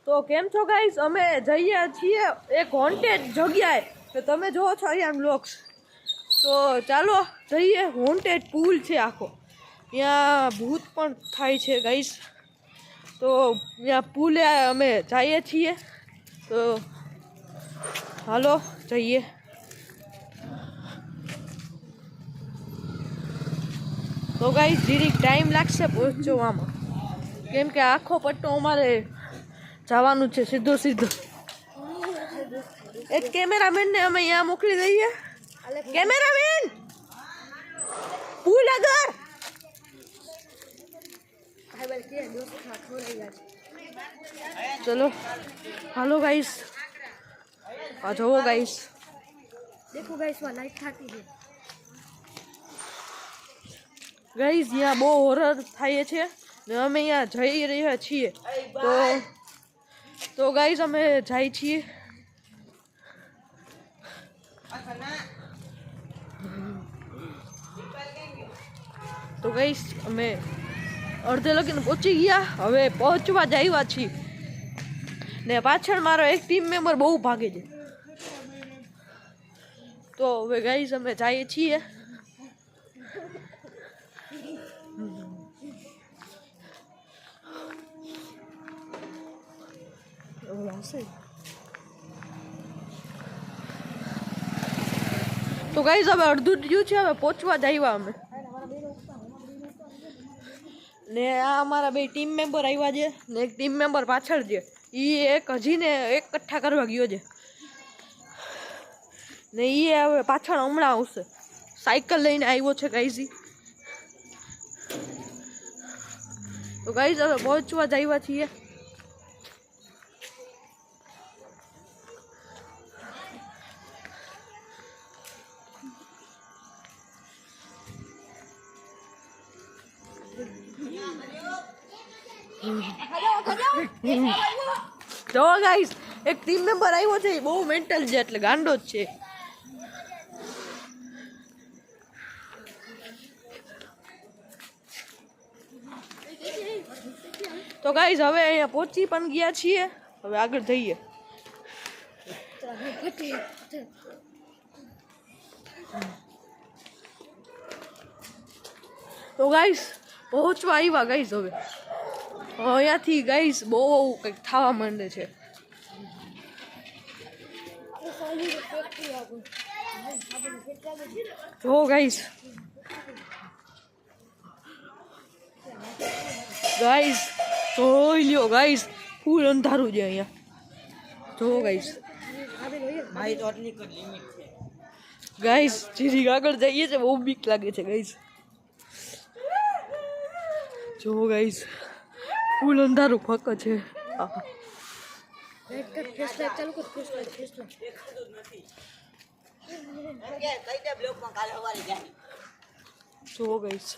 તો કેમ છો ગાઈસ, અમે જઈએ છીએ એક હોન્ટેડ જગ્યાએ. તો તમે જોવો છો અહીંયા બ્લોગ્સ. તો ચાલો જઈએ. હોન્ટેડ પુલ છે આખો, ત્યાં ભૂત પણ થાય છે ગાઈસ. તો ત્યાં પુલે અમે જઈએ છીએ. તો હાલો જઈએ. તો ગાઈસ જીરીક ટાઈમ લાગશે પહોંચવામાં, કેમ કે આખો પટ્ટો અમારે જવાનું છે સીધો સીધો. એક કેમેરામેનને અમે અહીંયા મોકલી દઈએ. કેમેરામેન પુલ આગળ. ચલો હાલો ગાઈસ, આ જોવો ગાઈસ. देखो गाइस वहाँ लाइट खाती है ગાઈસ. यहाँ બહુ હોરર થાય છે ને અમે અહીંયા જઈ રહ્યા છીએ. તો ગાઈસ અમે જાય છીએ. તો ગાઈસ અમે અડધે લગીને પહોંચી ગયા. હવે પહોંચવા જ આવ્યા છીએ ને પાછળ મારો એક ટીમ મેમ્બર બહુ ભાગે છે. તો હવે ગાઈસ અમે જઈએ છીએ. તો ગાઈસ હવે અડધું થયું છે, હવે પહોંચવા જ આવ્યા અમે. ને આ અમારા બે ટીમ મેમ્બર આવ્યા છે ને એક ટીમ મેમ્બર પાછળ છે. એ એક હજી ને એક કઠ્ઠા કરવા ગયો છે ને એ હવે પાછળ હમણાં આવશે. સાયકલ લઈને આવ્યો છે ગાઈસ. તો ગાઈસ હવે પહોંચવા જ આવ્યા છીએ. જો ગાઈસ એક ટીમ મેમ્બર આવ્યો છે, બહુ મેન્ટલ છે, એટલે ગાંડો જ છે. તો ગાઈસ હવે અહીંયા પહોંચી પણ ગયા છીએ. હવે આગળ જઈએ. તો ગાઈસ પહોંચવા આવ્યા ગાઈસ. હવે અહીંયાથી ગાઈસ બહુ કંઈક થવા માંડે છે. જો ગાઈસ જોઈ લ્યો ગાઈસ, ફૂલ અંધારું છે અહીંયા. જો ગાઈસ જીરીક આગળ જઈએ છે, બહુ બીક લાગે છે ગાઈસ. જો ગાઈસ ફૂલ અંધારું ફક છે. જો ગાઈસ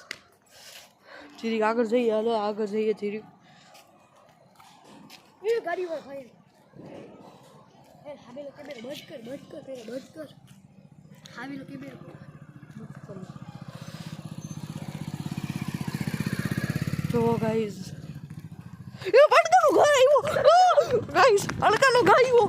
જીરીક આગળ જઈએ. હાલો આગળ જઈએ જીરીક. गाड़ी पर भाई हावी लोग कैमरा बंद कर हावी लोग कैमरा જો ગાઈસ એ પડદાનું ઘર આવ્યો. ગાઈસ હલકાનો ઘર આવ્યો.